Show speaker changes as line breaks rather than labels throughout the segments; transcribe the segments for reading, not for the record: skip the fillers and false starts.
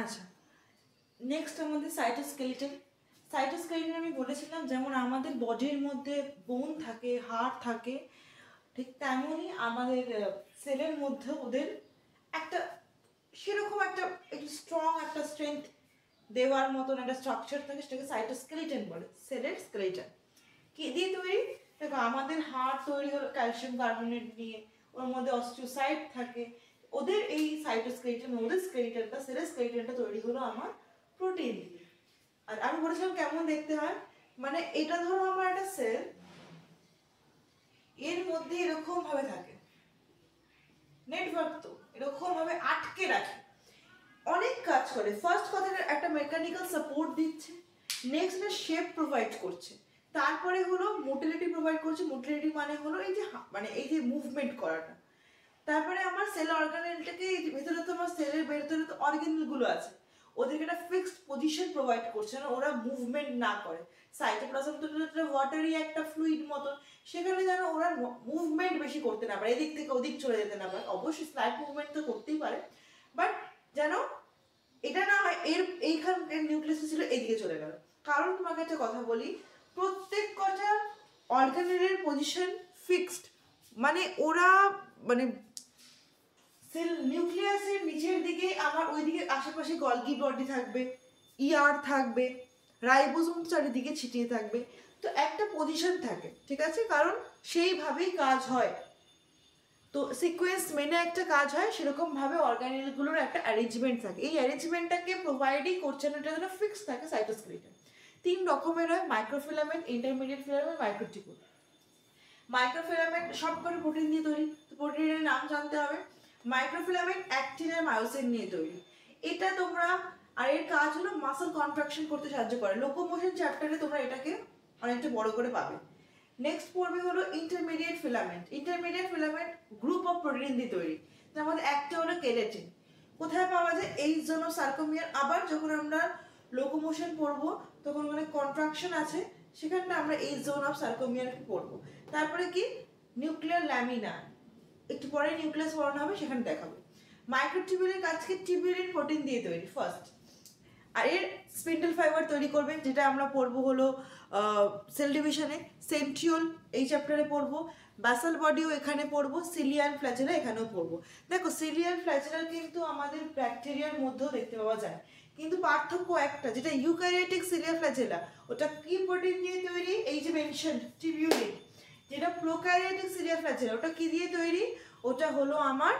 আচ্ছা, নেক্সট আমাদের cytoskeleton. Cytoskeleton আমি বলেছিলাম যেমন আমাদের বডির মধ্যে বোন থাকে, হাড় থাকে, ঠিক তেমনই আমাদের সেলের মধ্যে ওদের একটা সেরকম একটা একটু স্ট্রং একটা স্ট্রেংথ দেওয়ার মতন একটা স্ট্রাকচার থাকে, সেটাকে সাইটোস্কেলিটন বলে, সেলের স্কেলিটন। কি দিয়ে তৈরি? দেখো আমাদের হাড় তৈরি হলো ক্যালসিয়াম কার্বনেট দিয়ে, ওর মধ্যে অস্টিওসাইট থাকে, ওদের এই সাইটোস্কেলিটন, ওদের স্কেলিটনটা, সেলের স্কেলিটনটা তৈরি হলো আমার প্রোটিন দিয়ে। আর আমি বলেছিলাম কেমন দেখতে হয়, মানে এটা ধরো আমার একটা সেল, এর মধ্যে এরকম ভাবে থাকে নেটওয়ার্ক, তো এরকম ভাবে আটকে রাখে, অনেক কাজ করে। ফার্স্ট কথা একটা মেকানিক্যাল সাপোর্ট দিচ্ছে, নেক্সট শেপ প্রোভাইড করছে, তারপরে হলো মোটিলিটি প্রোভাইড করছে। মোটিলিটি মানে হলো এই যে মানে এই যে মুভমেন্ট করাটা। তারপরে আমার সেল অর্গানেলটাকে, ভেতরে তো আমার সেলের ভেতরে তো অর্গানেলগুলো আছে, ওদেরকে একটা ফিক্সড পজিশন প্রোভাইড করছে না, ওরা মুভমেন্ট না করে। সাইটোপ্লাজম তো ওয়াটারি একটা ফ্লুইড মতো, সেখানে যেন ওরা মুভমেন্ট বেশি করতে না পারে, এদিক থেকে ওদিক চলে যেতে না পারে। অবশ্যই স্লাইড মুভমেন্ট তো করতেই পারে, বাট যেন এটা না হয় এর এইখানকার নিউক্লিয়াস ছিল এদিকে চলে গেল। কারণ তোমাকে একটা কথা বলি, প্রত্যেক কটা অর্গানেলের পজিশন ফিক্সড, মানে ওরা মানে সেল নিউক্লিয়াসের নিচের দিকে আমার ওইদিকে আশেপাশে গলগি বডি থাকবে, ইয়ার থাকবে, রাইবোসোম চারিদিকে ছিটিয়ে থাকবে, তো একটা পজিশন থাকে, ঠিক আছে, কারণ সেইভাবেই কাজ হয়। তো সিকোয়েন্স মেনে একটা কাজ হয়, সেরকম ভাবে অর্গানেলগুলোর একটা অ্যারেঞ্জমেন্ট থাকে, এই অ্যারেঞ্জমেন্টটাকে প্রোভাইডই করছে না, এটা যেন ফিক্স থাকে সাইটোস্কেলিটন। 3 রকমের হয়, microfilament, intermediate filament, microtubule. Microfilament সবকটা প্রোটিন দিয়ে তৈরি, তো প্রোটিনের নাম জানতে হবে। মাইক্রোফিলামেন্ট অ্যাক্টিন আর মায়োসিন নিয়ে তৈরি, এটা তোমরা, আর এর কাজ হলো মাসল কন্ট্রাকশন করতে সাহায্য করে। লোকোমোশন চ্যাপ্টারে তোমরা এটাকে অনেকটা বড় করে পাবে। নেক্সট পড়বে হলো intermediate filament. Intermediate filament group of protein দিয়ে তৈরি, তার মধ্যে একটা হলো কেরাটিন। কোথায় পাওয়া যায়? এই জোন সার্কোমিয়ার। আবার যখন আমরা লোকোমোশন পড়বো তখন ওখানে কন্ট্রাকশন আছে, সেখানটা আমরা এই জোন অফ সার্কোমিয়ার পড়বো। তারপরে কি নিউক্লিয়ার ল্যামিনা, একটু পরে নিউক্লিয়াস পড়ানো হবে, সেখানে দেখাবো। মাইক্রোটিবিউলের কাজকে টিবিউলিন প্রোটিন দিয়ে তৈরি ফার্স্ট, আর এর স্পিন্ডল ফাইবার তৈরি করবে, যেটা আমরা পড়বো হলো সেল ডিভিশনে। সেন্ট্রিওল এই চ্যাপ্টারে পড়বো, বাসাল বডিও এখানে পড়বো, সিলিয়ান ফ্ল্যাচেলা এখানেও পড়বো। দেখো সিলিয়ান ফ্ল্যাচেলা কিন্তু আমাদের ব্যাকটেরিয়ার মধ্যেও দেখতে পাওয়া যায়, কিন্তু পার্থক্য একটা, যেটা ইউক্যারিওটিক সিলিয়া ফ্ল্যাচেলা, ওটা কি প্রোটিন দিয়ে তৈরি? এই যে মেনশন টিবিউলিন। যেটা প্রোক্যারিওটিক সিলিয়া ফ্ল্যাচেলা, ওটা কি দিয়ে তৈরি? ওটা হলো আমার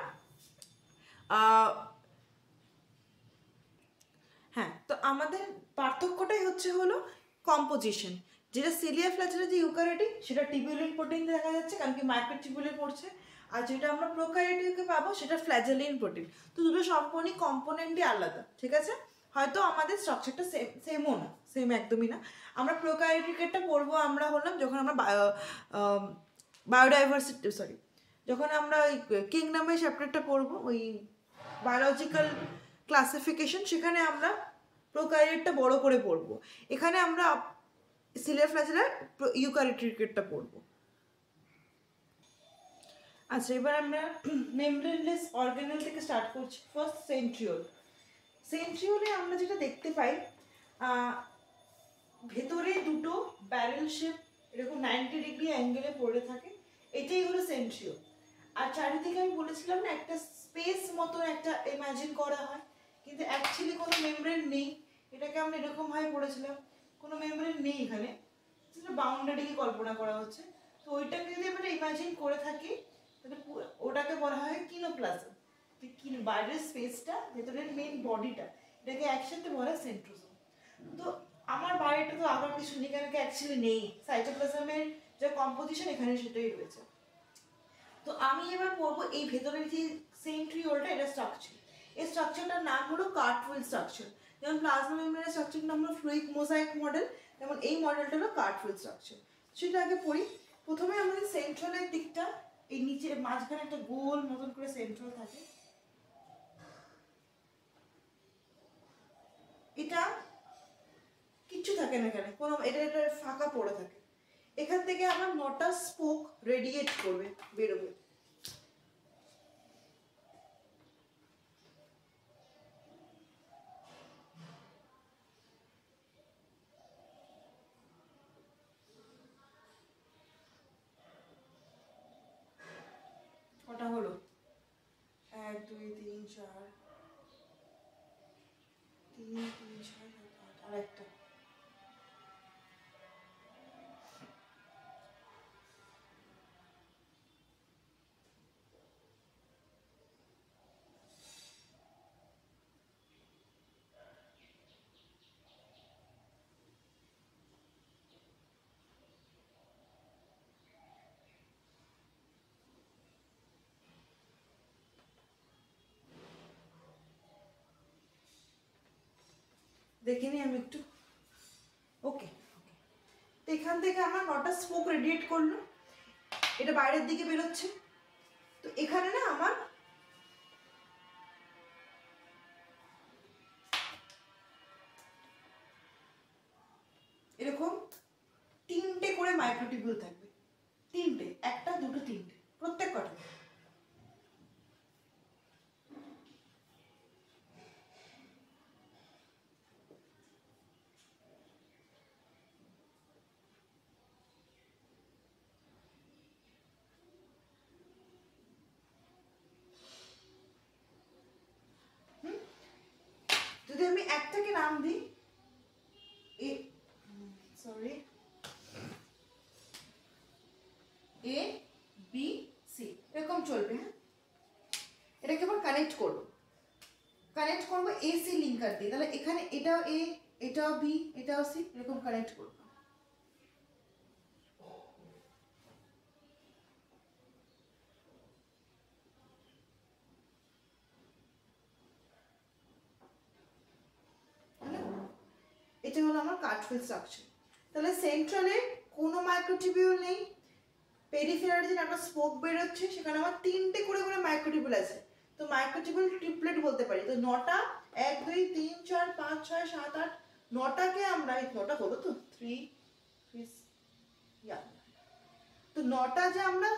হ্যাঁ, তো আমাদের পার্থক্যটাই হচ্ছে হলো কম্পোজিশন। যেটা সিলিয়া ফ্ল্যাচেলা যে ইউক্যারিওটিক, সেটা টিবিউলিন প্রোটিন দেখা যাচ্ছে, কারণ কি মাইক্রোটিবিউলে পড়ছে। আর যেটা আমরা প্রোক্যারিওটিকে পাবো সেটা ফ্ল্যাজেলিন প্রোটিন। তো দুটো সম্পূর্ণ কম্পোনেন্টই আলাদা, ঠিক আছে। হয়তো আমাদের স্ট্রাকচারটা সেমও না, সেম একদমই না। আমরা প্রোক্যারিওটিকেরটা পড়বো আমরা হলাম যখন আমরা বায়োডাইভার্সিটি, সরি, যখন আমরা ওই কিংডমের চ্যাপ্টারটা পড়বো, ওই বায়োলজিক্যাল ক্লাসিফিকেশন, সেখানে আমরা প্রোক্যারিওটটা বড় করে পড়বো। এখানে আমরা সিলিয়া ফ্ল্যাচেলার ইউক্যারিওটিকটা পড়বো। আচ্ছা, এবার আমরা মেমব্রেনলেস অর্গানেল থেকে স্টার্ট করছি। First centriole. সেন্ট্রিওলে আমরা যেটা দেখতে পাই, ভেতরে দুটো ব্যারেল শেপ এরকম 90 ডিগ্রি অ্যাঙ্গেলে পড়ে থাকে, এটাই হলো সেন্ট্রিওল। আর চারিদিকে আমি বলেছিলাম না একটা স্পেস মতো একটা ইমাজিন করা হয়, কিন্তু অ্যাকচুয়ালি কোনো মেমব্রেন নেই, এটাকে আমরা এরকম ভাবে পড়েছিলাম, কোনো মেমব্রেন নেই এখানে, বাউন্ডারিকে কল্পনা করা হচ্ছে। তো ওইটাকে যদি আমরা ইমাজিন করে থাকি, তাহলে ওটাকে বলা হয় কিনোপ্লাজম। বাইরের স্পেসটা, ভেতরের মেইন বডিটা, এটাকে একসাথে বলা হয় সেন্ট্রোজোম। তো আমার বাইরেটা তো আবার কিছু নেই, কারণ অ্যাকচুয়ালি নেই, সাইটোপ্লাজমের যে কম্পোজিশন এখানে সেটাই রয়েছে। তো আমি এবার পড়বো এই ভেতরের যে সেন্ট্রিওলটা, এটা স্ট্রাকচার। এই স্ট্রাকচারটার নাম হলো কার্টউইল স্ট্রাকচার। যেমন প্লাজমা মেমব্রেনের স্ট্রাকচারটা নাম হলো ফ্লুইড মোজাইক মডেল, যেমন এই মডেলটা হলো কার্টউইল স্ট্রাকচার। সেটা আগে পড়ি। প্রথমে আমাদের সেন্ট্রালের দিকটা, এই নিচে মাঝখানে একটা গোল মতন করে সেন্ট্রাল থাকে, এটা কিচ্ছু থাকে না এখানে, কোনো এটা ফাঁকা পড়ে থাকে। এখান থেকে আমার 9টা স্পোক রেডিয়েট করবে, বেরোবে। 2 3 4 3 3 6 7 8 আরেকটা। দেখে নি আমি একটু। ওকে, তো এখান থেকে আমার 9টা স্পোক রেডিয়েট করলো, এটা বাইরের দিকে বেরোচ্ছে। তো এখানে না আমার এরকম 3টে করে মাইক্রোটিবিউল থাকবে, 3টে, 1টা 2টো 3টে, প্রত্যেক কটা। যদি আমি একটাকে নাম দিই এ বি সি, এরকম চলবে। হ্যাঁ, এটাকে আবার কানেক্ট করবো এসি লিঙ্কার দিয়ে। তাহলে এখানে এটাও এ, এটাও বি, এটাও সি, এরকম কানেক্ট করবো। এটা হলো আমার কার্টফিল স্ট্রাকচার। তাহলে সেন্ট্রালে কোনো মাইক্রোটিবিউল নেই, পেরিফেরালে যে একটা স্পোক বেরোচ্ছে সেখানে আমার 3টে করে মাইক্রোটিবিউল আছে। তো মাইক্রোটিবিউল ট্রিপলেট বলতে পারি। তো 9টা, 1 2 3 4 5 6 7 8, 9টাকে আমরা, এই 9টা হলো তো 3 তো 9টা যে আমরা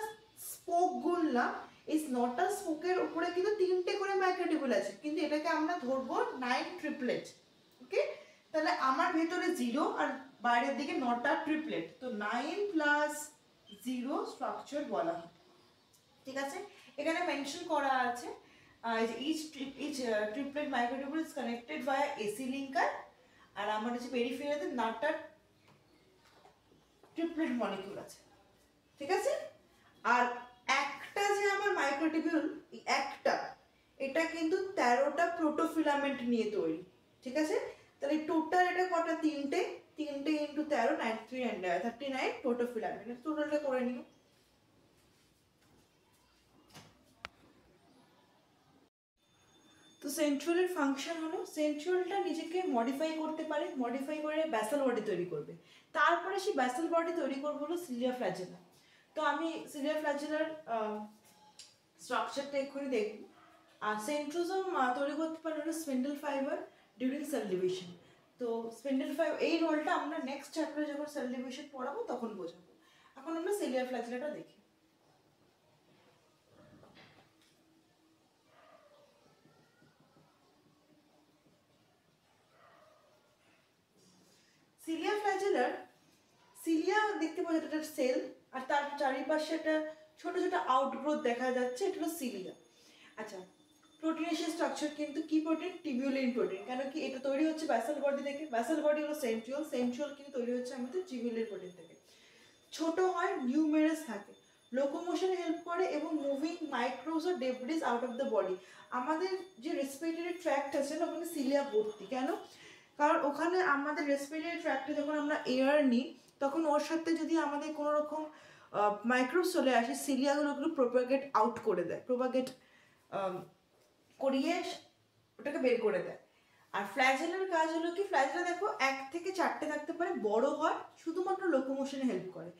স্পোক গুনলাম, এই 9টা স্পোকের উপরে কিন্তু 3টে করে মাইক্রোটিবিউল আছে, কিন্তু এটাকে আমরা ধরবো 9 ট্রিপলেট। ওকে, তাহলে আমার ভেতরে 0 আর বাইরের দিকে 9টা ট্রিপলেট, তো 9 প্লাস 0 স্ট্রাকচার বলা হয়। ঠিক আছে, এখানে মেনশন করা আছে each triplet microtubule is connected via AC linker, আর আমার হচ্ছে পেরিফেরাতে 9টা ট্রিপলেট মলিকিউল আছে। ঠিক আছে, আর একটা যে আমার মাইক্রোটিবিউল, একটা, এটা কিন্তু 13টা প্রোটোফিলামেন্ট নিয়ে তৈরি। ঠিক আছে, তাহলে টোটাল এটা কটা, 3টে ইন্টু 13 39 প্রোটোফিলামেন্ট, টোটালটা করে নিও। তো সেন্ট্রিওলের ফাংশন হলো, সেন্ট্রিওলটা নিজেকে মডিফাই করতে পারে, মডিফাই করে ব্যাসাল বডি তৈরি করবে। তারপরে সেই ব্যাসাল বডি তৈরি করবো হলো সিলিয়া ফ্ল্যাজেলা। তো আমি সিলিয়া ফ্ল্যাজেলার স্ট্রাকচারটা এক্ষুনি দেখব। আর সেন্ট্রোজোম তৈরি করতে পারে হলো spindle fibre during cell division. তো স্পিন্ডল ফাইবার এই রোলটা আমরা নেক্সট চ্যাপ্টারে যখন সেল ডিভিশন পড়াবো তখন বোঝাবো। এখন আমরা সিলিয়া ফ্ল্যাজেলাটা দেখি। সিলিয়া ফ্ল্যাজেলার, সিলিয়া দেখতে পাওয়া যায়, এটা সেল, আর তার চারিপাশে একটা ছোট ছোট আউটগ্রোথ দেখা যাচ্ছে, এটা হলো সিলিয়া। আচ্ছা, প্রোটিনেশিয়াস স্ট্রাকচার কিন্তু কি প্রোটিন, টিবিউলিন প্রোটিন। কেন কি, এটা তৈরি হচ্ছে ব্যাসাল বডি থেকে। ব্যাসাল বডি হলো সেন্ট্রিওল, সেন্ট্রিওল কিন্তু তৈরি হচ্ছে আমাদের টিবিউলিন প্রোটিন থেকে। ছোট হয়, নিউমেরাস থাকে, লোকোমোশনে হেল্প করে এবং মুভিং মাইক্রোবস ও debris out of the body. আমাদের যে রেসপিরেটরি ট্র্যাক্ট আছে না, ওখানে সিলিয়া ভর্তি। কেন, কারণ ওখানে আমাদের রেসপিরেটরি ট্র্যাক্টে যখন আমরা এয়ার নিই, তখন ওর সাথে যদি আমাদের কোনো রকম মাইক্রোবস চলে আসে, সিলিয়াগুলো প্রোপাগেট আউট করে দেয়, প্রোপাগেট করিয়ে ওটাকে বের করে দেয়। আর ফ্ল্যাজেলার কাজ হলো কি, ফ্ল্যাজেলা দেখো 1 থেকে 4টে থাকতে পারে, বড় হয়, শুধুমাত্র লোকোমোশনে হেল্প করে।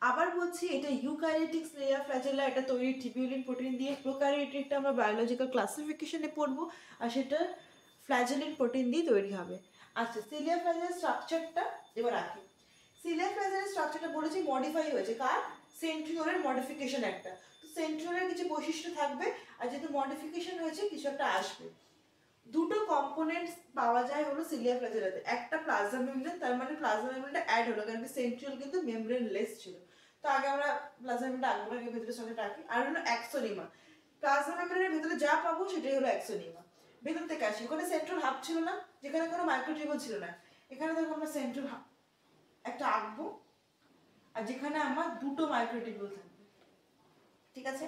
আবার বলছি, এটা ইউক্যারিওটিক লেয়ার ফ্ল্যাজেলা, এটা তৈরি টিবিউলিন প্রোটিন দিয়ে। প্রোক্যারিওটিকটা আমরা বায়োলজিক্যাল ক্লাসিফিকেশনে পড়বো, আর সেটা ফ্ল্যাজেলিন প্রোটিন দিয়ে তৈরি হবে। আচ্ছা, সিলিয়া ফ্ল্যাজেলার স্ট্রাকচারটা এবার রাখি। সিলিয়া ফ্ল্যাজেলার স্ট্রাকচারটা বলেছি মডিফাই হয়েছে, কার, সেন্ট্রিওলের মডিফিকেশন একটা। তো সেন্ট্রিওলের কিছু বৈশিষ্ট্য থাকবে, আর যেহেতু মডিফিকেশন হয়েছে কিছু একটা আসবে। দুটো কম্পোনেন্টস পাওয়া যায় হলো সিলিয়া ফ্ল্যাজেলাতে, একটা প্লাজমা মেমব্রেন, তার মানে প্লাজমা মেমব্রেনটা অ্যাড হলো, কারণ সেন্ট্রিওল কিন্তু মেমব্রেন লেস ছিল। তো আগে আমরা প্লাজমা মেমব্রেনটা আগে ভেতরের সঙ্গে রাখি। আর হলো অ্যাক্সোনিমা, প্লাজমা মেমব্রেনের ভেতরে যা পাবো সেটাই হলো অ্যাক্সোনিমা। ভেতর থেকে আসে, ওখানে সেন্ট্রাল হাব ছিল না, যেখানে কোনো মাইক্রোটিউবুল ছিল না। এখানে দেখো আমরা সেন্ট্রাল হাব একটা আঁকবো, আর যেখানে আমার দুটো মাইক্রোটিউবুল থাকবে, ঠিক আছে।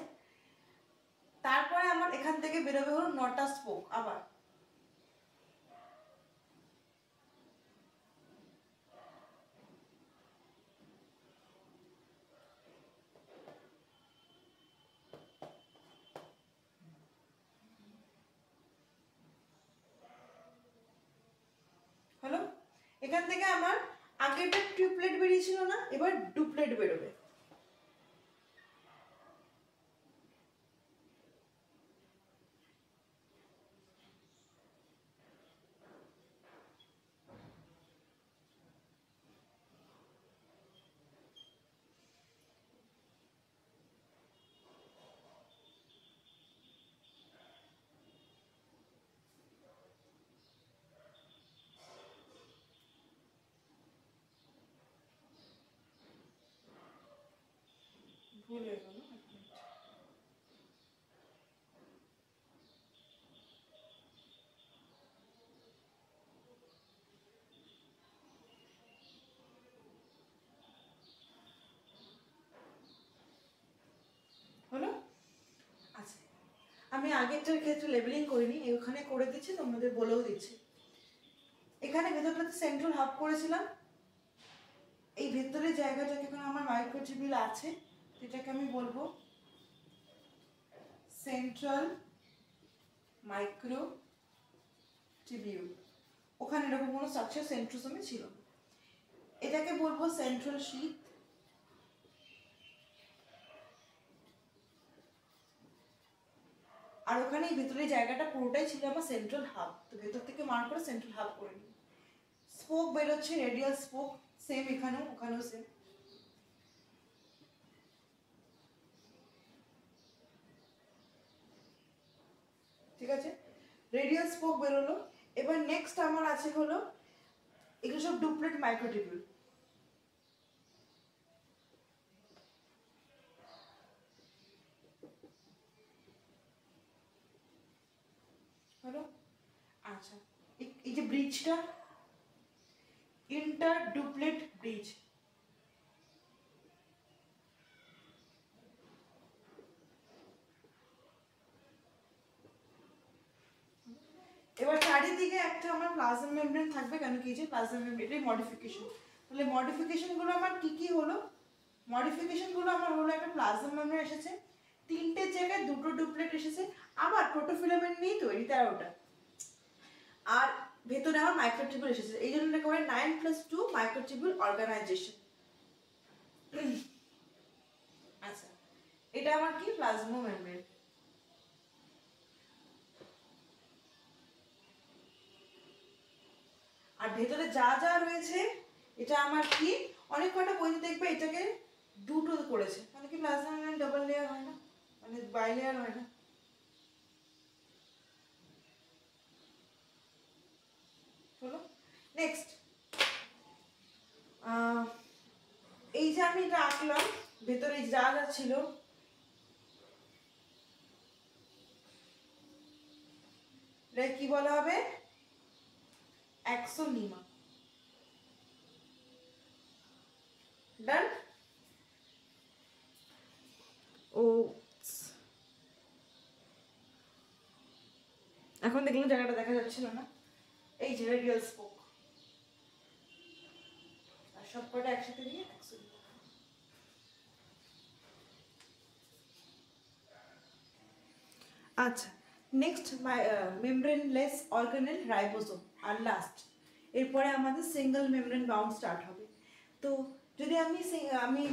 তারপরে আমার এখান থেকে বেরোবে হলো 9টা স্পোক। আবার হলো, এখান থেকে আমার আগেরটা ট্রিপলেট বেরিয়েছিল না, এবার ডুপ্লেট বেরোবে। ভুল হয়ে গেল। হলো, আচ্ছা আমি আগেরটার ক্ষেত্রে লেবেলিং করিনি, এখানে করে দিচ্ছি, তোমাদের বলেও দিচ্ছি। এখানে ভেতরটাতে সেন্ট্রাল হাব করেছিলাম, এই ভেতরের জায়গাটাকে এখন আমার মাইক্রোটিউবিউল আছে, এটাকে আমি বলবো সেন্ট্রাল মাইক্রোটিউবিউল। ওখানে এরকম কোনো স্ট্রাকচার সেন্ট্রোসোমে ছিল না। এটাকে বলবো সেন্ট্রাল শীথ, আর ওখানে এই ভেতরের জায়গাটা পুরোটাই ছিল আমার সেন্ট্রাল হাব, তো ভেতর থেকে মার্ক করে সেন্ট্রাল হাব করে নিই। স্পোক বেরোচ্ছে, রেডিয়াল স্পোক, সেম এখানেও, ওখানেও সেম। ঠিক আছে, রেডিয়াল স্পোক বেরোলো। এবার নেক্সট আমার আছে হলো এগুলো সব ডুপ্লেট মাইক্রোটিউবিউল। হলো, আচ্ছা এই যে ব্রিজটা, ইন্টার ডুপ্লেট ব্রিজ, এবার চারিদিকে একটা আমার প্লাজমা মেমব্রেন থাকবে, কেন কি যে প্লাজমা মেমব্রেন এটাই মডিফিকেশন। তাহলে মডিফিকেশন গুলো আমার কি কি হলো? মডিফিকেশন গুলো আমার হলো একটা প্লাজমা মেমব্রেন এসেছে, তিনটে জায়গায় দুটো ডুপ্লেট এসেছে, আবার প্রোটোফিলামেন্ট নিয়ে তৈরি 13টা, আর ভেতরে আমার মাইক্রোটিউবিউল এসেছে, এই জন্য এটাকে বলে 9+2 মাইক্রোটিউবিউল অর্গানাইজেশন। আচ্ছা, এটা আমার কি প্লাজমা মেমব্রেন। আর ভেতরে যা যা রয়েছে এটা আমার কি, অনেক কটা বইতে দেখবে এটাকে দুটো করেছে, মানে কি প্লাজমা মেমব্রেন ডাবল লেয়ার হয় না, মানে বাই লেয়ার হয় না। হলো, নেক্সট এই যে আমি এটা আঁকলাম, ভেতরে যা যা ছিল, এটা কি বলা হবে? অ্যাক্সোনিমা। ডান। ও এখন দেখলাম জায়গাটা দেখা যাচ্ছিল না, এই যে রেডিয়াল স্পোক, আর সব কটা একসাথে নিয়ে অ্যাক্সোনিমা। আচ্ছা, নেক্সট মেমব্রেনলেস অর্গানেল রাইবোসোম, আর লাস্ট এরপরে আমাদের সিঙ্গেল মেমব্রেন বাউন্ড স্টার্ট হবে। তো যদি আমি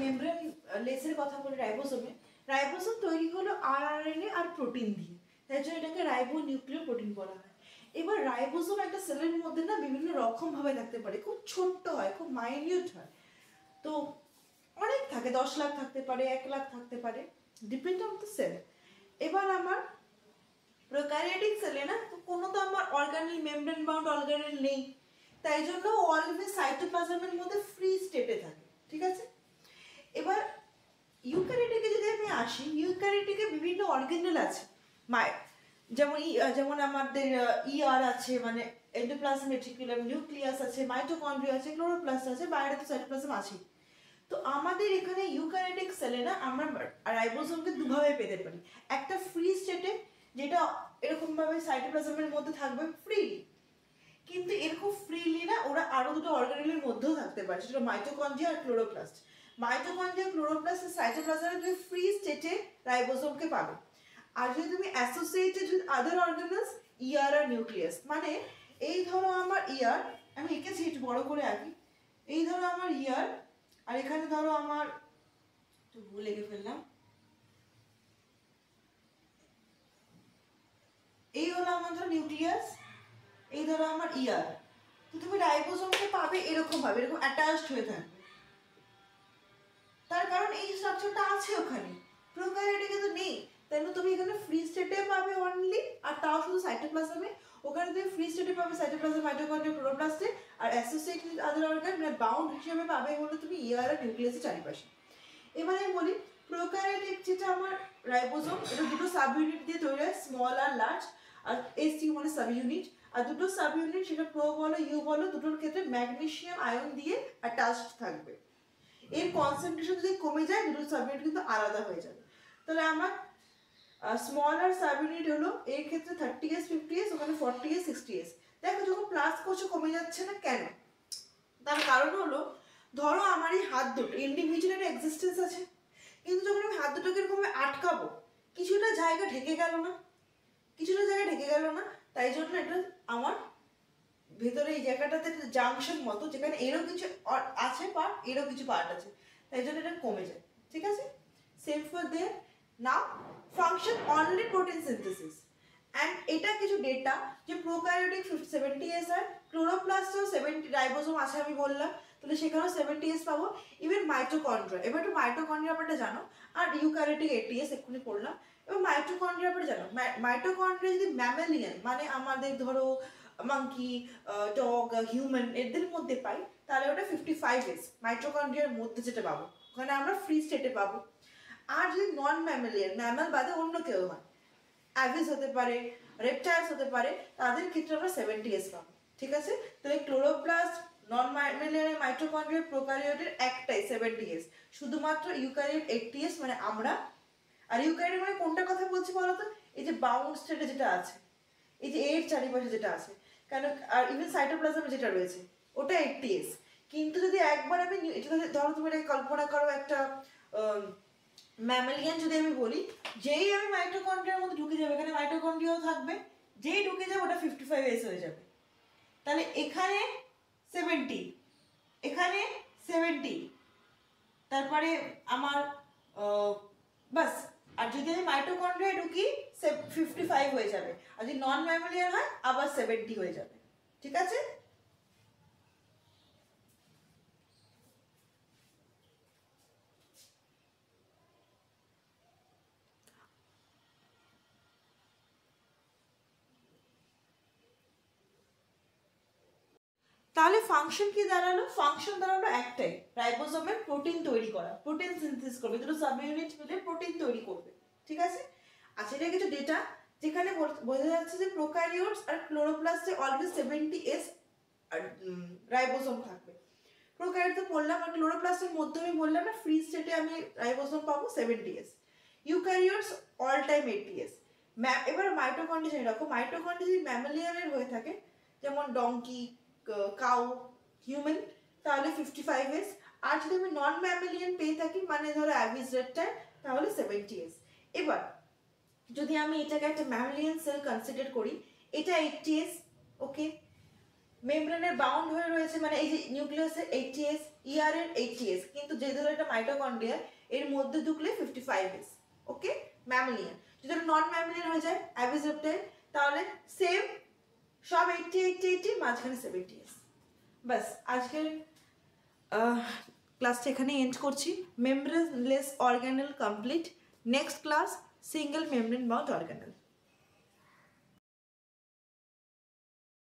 মেমব্রেন লেসের কথা বলি, রাইবোসোমে, রাইবোসোম তৈরি হলো আরআরএনএ আর প্রোটিন দিয়ে, তাই জন্য এটাকে রাইবো নিউক্লিয় প্রোটিন বলা হয়। এবার রাইবোসোম একটা সেলের মধ্যে না বিভিন্ন রকম ভাবে থাকতে পারে, খুব ছোট্ট হয়, খুব মাইনিউট হয়, তো অনেক থাকে, 10 লাখ থাকতে পারে, 1 লাখ থাকতে পারে, ডিপেন্ড অন দ্য সেল। এবার আমার প্রোক্যারিওটিক সেলে না, তো কোনো তো আমার অর্গানেল মেমব্রেন বাউন্ড অর্গানেল নেই, তাই জন্য অলওয়েজ সাইটোপ্লাজমের মধ্যে ফ্রি স্টেটে থাকে, ঠিক আছে। এবার ইউক্যারিওটিকে যদি আমি আসি, ইউক্যারিওটিকে বিভিন্ন অর্গানেল আছে মায়ের, যেমন আমাদের ইআর আছে, মানে এন্ডোপ্লাজম রেটিকুলাম, নিউক্লিয়াস আছে, মাইটোকন্ড্রিয়া আছে, ক্লোরোপ্লাস্ট আছে, বাইরে তো সাইটোপ্লাজম আছে। তো আমাদের এখানে ইউক্যারিওটিক সেলে না আমরা রাইবোসোমকে দুভাবে পেতে পারি। একটা ফ্রি স্টেটে, যেটা এরকম ভাবে সাইটোপ্লাজমের মধ্যে থাকবে ফ্রিলি, কিন্তু এরকম ফ্রিলি না, ওরা আরো দুটো অর্গানেলের মধ্যেও থাকতে পারে, সেটা মাইটোকন্ড্রিয়া আর ক্লোরোপ্লাস্ট। মাইটোকন্ড্রিয়া, ক্লোরোপ্লাস্ট আর সাইটোপ্লাজমে তুমি ফ্রি স্টেটে রাইবোসোমকে পাবে। আর যদি তুমি associated with other organelles, ER আর নিউক্লিয়াস, মানে এই ধরো আমার ইআর, আমি এঁকেছি একটু বড় করে আঁকি, এই ধরো আমার ইআর, আর এখানে ধরো আমার, একটু ভুল লিখে ফেললাম, এই হলো আমার ধরো নিউক্লিয়াস, এই ধরো আমার ইআর। তো তুমি রাইবোসোমকে পাবে এরকম ভাবে, এরকম অ্যাটাচড হয়ে থাকবে। তার কারণ এই স্ট্রাকচারটা আছে ওখানে, প্রোক্যারিওটে কিন্তু নেই। তাই তুমি এখানে ফ্রি স্টেটে পাবে অনলি, আর তাও শুধু সাইটোপ্লাজমে। ওখানে তুমি ফ্রি স্টেটে পাবে সাইটোপ্লাজম, মাইটোকন্ড্রিয়া, ক্লোরোপ্লাস্টে, আর অ্যাসোসিয়েটেড আদার অর্গান মানে বাউন্ড হিসেবে পাবে হলো তুমি ইআর আর নিউক্লিয়াসের চারিপাশে। এবার আমি বলি প্রোক্যারিওটিক যেটা আমার রাইবোসোম, এটা দুটো সাব ইউনিট দিয়ে তৈরি হয়, স্মল আর লার্জ, আর এসটি মানে সাব ইউনিট। আর দুটো সাব ইউনিট, সেটা প্রো বলো ইউ বলো, দুটোর ক্ষেত্রে ম্যাগনেসিয়াম আয়ন দিয়ে অ্যাটাচড থাকবে। এর কনসেন্ট্রেশন যদি কমে যায়, দুটো সাব ইউনিট কিন্তু আলাদা হয়ে যাবে। তাহলে আমার স্মল আর সাব ইউনিট হলো এর ক্ষেত্রে 30s 50s, ওখানে 40s 60s। দেখো যখন প্লাস করছো কমে যাচ্ছে না কেন? তার কারণ হলো, ধরো আমার এই হাত দুটো ইন্ডিভিজুয়াল এক্সিস্টেন্স আছে, কিন্তু যখন আমি হাত দুটোকে এরকম আটকাবো, কিছুটা জায়গা ঢেকে গেল না, কিছুটা জায়গা ঢেকে গেল না, তাই জন্য এটা আমার ভেতরে এই জায়গাটাতে একটা জাংশন মতো, যেখানে এরও কিছু আছে পার্ট, এরও কিছু পার্ট আছে, তাই জন্য এটা কমে যায়। ঠিক আছে, same for their. Now function only protein synthesis, and এটা কিছু ডেটা যে প্রোক্যারিওটিক 70s আর ক্লোরোপ্লাস্টেও 70 রাইবোসোম আছে আমি বললাম, তাহলে সেখানেও 70s পাবো। ইভেন মাইটোকন্ড্রিয়া, এবার একটু মাইটোকন্ড্রিয়া ব্যাপারটা জানো, আর ইউক্যারিওটিক 80s এক্ষুনি পড়লাম। এবার মাইটোকন্ড্রিয়া ব্যাপারটা জানো, মাইটোকন্ড্রিয়া যদি ম্যামেলিয়ান মানে আমাদের ধরো মাঙ্কি, ডগ, হিউম্যান এদের মধ্যে পাই, তাহলে ওটা 55s মাইটোকন্ড্রিয়ার মধ্যে যেটা পাবো, ওখানে আমরা ফ্রি স্টেটে পাবো। আর যদি নন ম্যামেলিয়ান, ম্যামাল বাদে অন্য কেউ হয়, অ্যাভিস হতে পারে, রেপটাইলস হতে পারে, তাদের ক্ষেত্রে আমরা 70s পাবো। ঠিক আছে, তাহলে ক্লোরোপ্লাস্ট, নন ম্যামেলিয়ান, মাইটোকন্ড্রিয়া, প্রোক্যারিওটের একটাই 70s, শুধুমাত্র ইউক্যারিওট 80s মানে আমরা। আর ইউক্যারিওট মানে কোনটা কথা বলছি বলো তো? এই যে বাউন্ড স্টেটে যেটা আছে, এই যে এর চারিপাশে যেটা আছে, কেন, আর ইভেন সাইটোপ্লাজমে যেটা রয়েছে ওটা 80s। কিন্তু যদি একবার আমি ধরো তুমি এটাকে কল্পনা করো একটা ম্যামেলিয়ান, যদি আমি বলি, যেই আমি মাইটোকন্ড্রিয়ার মধ্যে ঢুকে যাবে, এখানে মাইটোকন্ড্রিয়াও থাকবে, যেই ঢুকে যাবে ওটা 55s হয়ে যাবে। তাহলে এখানে 70, এখানে 70, তারপরে আমার বাস। আর যদি আমি মাইটোকন্ড্রিয়ায় ঢুকি 55 হয়ে যাবে, আর যদি নন ম্যামেলিয়ান হয় আবার 70 হয়ে যাবে। ঠিক আছে, তাহলে ফাংশন কি দাঁড়ালো? ফাংশন দাঁড়ালো একটাই, রাইবোসোমের প্রোটিন তৈরি করা, প্রোটিন সিনথেসিস করবে, দুটো সাব ইউনিট মিলে প্রোটিন তৈরি করবে। ঠিক আছে, আচ্ছা এটা কিছু ডেটা যেখানে বোঝা যাচ্ছে যে প্রোক্যারিওটস আর ক্লোরোপ্লাস্টে অলওয়েজ 70s রাইবোসোম থাকবে। প্রোক্যারিওট তো বললাম, আর ক্লোরোপ্লাস্টের মধ্যে আমি বললাম না ফ্রি স্টেটে আমি রাইবোসোম পাবো 70s। Eukaryotes all time 80s। এবার মাইটোকন্ড্রিয়া জেনে রাখো, মাইটোকন্ড্রিয়া যদি ম্যামেলিয়ানের হয়ে থাকে, যেমন ডঙ্কি, কাউ, হিউম্যান, তাহলে 55s। আর যদি আমি নন ম্যামেলিয়ান পেয়ে থাকি, মানে ধরো অ্যাভিস, রেপটাইল, তাহলে 70s। এবার যদি আমি এটাকে একটা ম্যামেলিয়ান সেল কনসিডার করি, এটা 80s। ওকে, মেমব্রেনের বাউন্ড হয়ে রয়েছে, মানে এই যে নিউক্লিয়াসের 80s, ইআর এর 80s, কিন্তু যে ধরো এটা মাইটোকন্ড্রিয়া, এর মধ্যে ঢুকলে 55s। ওকে, ম্যামেলিয়ান। যদি নন ম্যামেলিয়ান হয়ে যায়, অ্যাভিস, রেপটাইল, তাহলে সেম, সব 80 80 80, মাঝখানে 70s। বাস, আজকের ক্লাসটা এখানে এন্ড করছি। Membraneless organelle complete. Next class single membrane bound organelle.